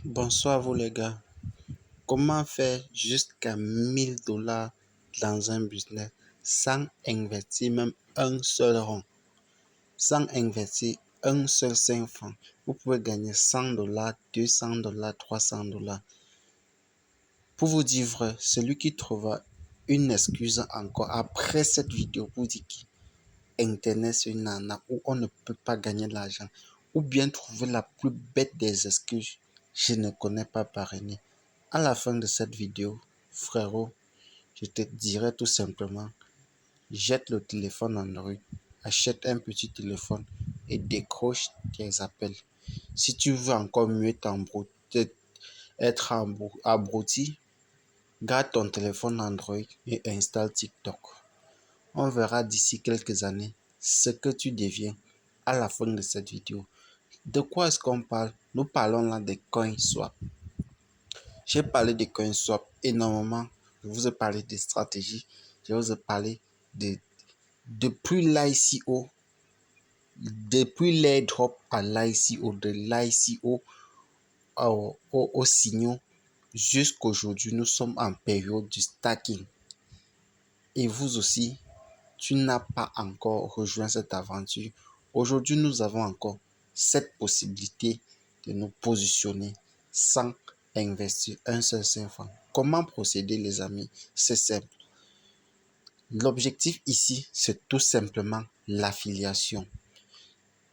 Bonsoir à vous les gars. Comment faire jusqu'à 1000 $ dans un business sans investir même un seul rond, sans investir un seul 5 francs? Vous pouvez gagner 100 $, 200 $, 300 $. Pour vous dire vrai, celui qui trouvera une excuse encore après cette vidéo pour dire qu'Internet c'est une arnaque où on ne peut pas gagner de l'argent, ou bien trouver la plus bête des excuses, je ne connais pas parrainer. À la fin de cette vidéo, frérot, je te dirai tout simplement, jette le téléphone Android, achète un petit téléphone et décroche tes appels. Si tu veux encore mieux être abruti, garde ton téléphone Android et installe TikTok. On verra d'ici quelques années ce que tu deviens à la fin de cette vidéo. De quoi est-ce qu'on parle? Nous parlons là des CoinSwap. J'ai parlé de CoinSwap énormément. Je vous ai parlé des stratégies. Je vous ai parlé depuis l'ICO, depuis l'airdrop à l'ICO, de l'ICO au signaux. Jusqu'aujourd'hui, nous sommes en période du stacking. Et vous aussi, tu n'as pas encore rejoint cette aventure. Aujourd'hui, nous avons encore cette possibilité de nous positionner sans investir un seul 5 francs. Comment procéder, les amis? C'est simple. L'objectif ici, c'est tout simplement l'affiliation.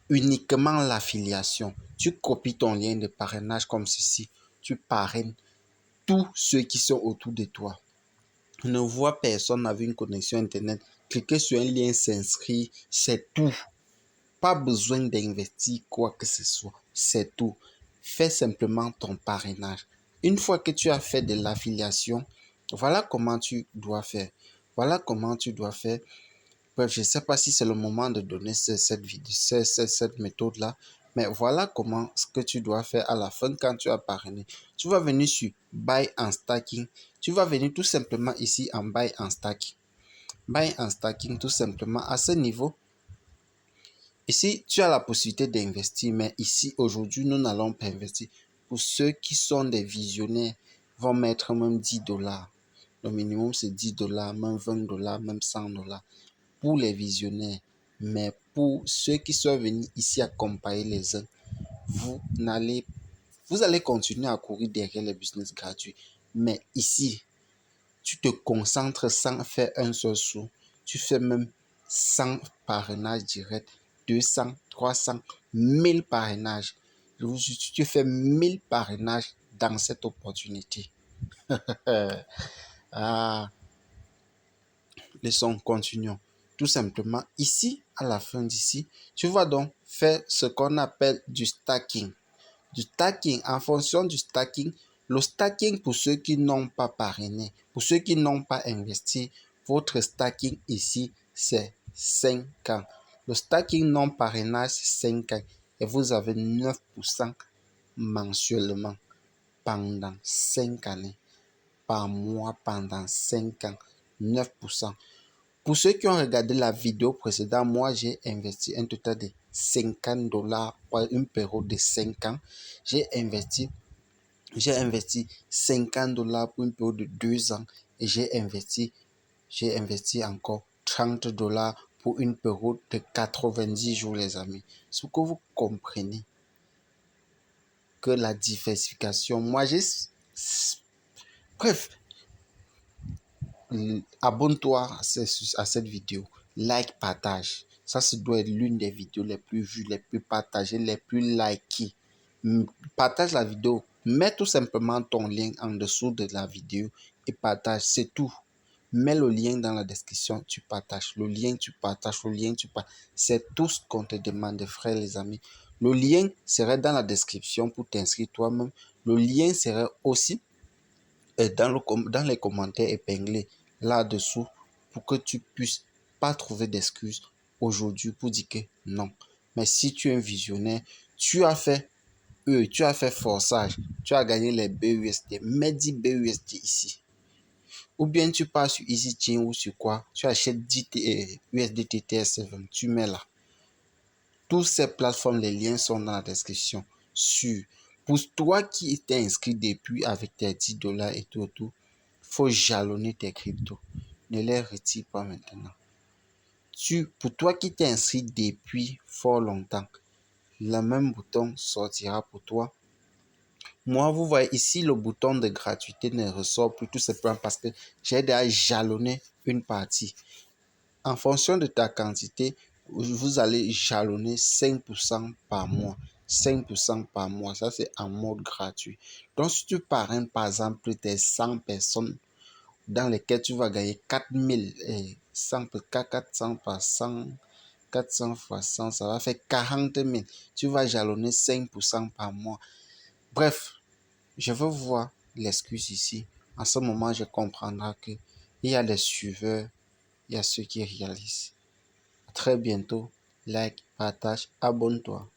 Uniquement l'affiliation. Tu copies ton lien de parrainage comme ceci. Tu parraines tous ceux qui sont autour de toi. Ne vois personne avec une connexion Internet. Cliquez sur un lien, s'inscrire, c'est tout. Pas besoin d'investir quoi que ce soit. C'est tout. Fais simplement ton parrainage. Une fois que tu as fait de l'affiliation, voilà comment tu dois faire. Voilà comment tu dois faire. Bref, je ne sais pas si c'est le moment de donner cette méthode-là, mais voilà comment ce que tu dois faire à la fin quand tu as parrainé. Tu vas venir sur Buy and Stacking. Tu vas venir tout simplement ici en Buy and Stacking. Buy and Stacking, tout simplement à ce niveau. Ici, tu as la possibilité d'investir, mais ici, aujourd'hui, nous n'allons pas investir. Pour ceux qui sont des visionnaires, vont mettre même 10 $. Le minimum, c'est 10 $, même 20 $, même 100 $. Pour les visionnaires. Mais pour ceux qui sont venus ici accompagner les uns, vous allez continuer à courir derrière les business gratuits. Mais ici, tu te concentres sans faire un seul sou. Tu fais même 100 parrainages directs, 200, 300, 1000 parrainages. Tu fais 1000 parrainages dans cette opportunité. Ah, laissons, continuons. Tout simplement, ici, à la fin d'ici, tu vas donc faire ce qu'on appelle du stacking. Du stacking, en fonction du stacking, le stacking pour ceux qui n'ont pas parrainé, pour ceux qui n'ont pas investi, votre stacking ici, c'est 5 ans. Le stacking non parrainage, c'est 5 ans. Et vous avez 9% mensuellement pendant 5 années. Par mois pendant 5 ans. 9%. Pour ceux qui ont regardé la vidéo précédente, moi j'ai investi un total de 50 $ pour une période de 5 ans. J'ai investi 50 $ pour une période de 2 ans et j'ai investi encore 30 $ pour une période de 90 jours, les amis. Ce que vous comprenez que la diversification, bref, abonne-toi à cette vidéo, like, partage. Ça doit être l'une des vidéos les plus vues, les plus partagées, les plus likées. Partage la vidéo, mets tout simplement ton lien en dessous de la vidéo et partage, c'est tout. Mets le lien dans la description, tu partages. Le lien, tu partages. Le lien, tu partages. C'est tout ce qu'on te demande, frères, les amis. Le lien serait dans la description pour t'inscrire toi-même. Le lien serait aussi dans les commentaires épinglés là-dessous pour que tu puisses pas trouver d'excuses aujourd'hui pour dire que non. Mais si tu es un visionnaire, tu as fait forçage, tu as gagné les BUSD, mets 10 BUSD ici. Ou bien tu pars sur EasyChain ou sur quoi, tu achètes 10 USD TTS7, tu mets là. Toutes ces plateformes, les liens sont dans la description. Sur Pour toi qui t'es inscrit depuis avec tes 10 dollars et tout, faut jalonner tes cryptos. Ne les retire pas maintenant. Pour toi qui t'es inscrit depuis fort longtemps, le même bouton sortira pour toi. Moi, vous voyez ici, le bouton de gratuité ne ressort plus tout simplement parce que j'ai déjà jalonné une partie. En fonction de ta quantité, vous allez jalonner 5% par mois. 5% par mois, ça c'est en mode gratuit. Donc, si tu parraines par exemple tes 100 personnes dans lesquelles tu vas gagner 4000 et 100, 400 par 100, 400 fois 100, ça va faire 40 000. Tu vas jalonner 5% par mois. Bref, je veux voir l'excuse ici. En ce moment, je comprendrai qu'il y a des suiveurs, il y a ceux qui réalisent. À très bientôt. Like, partage, abonne-toi.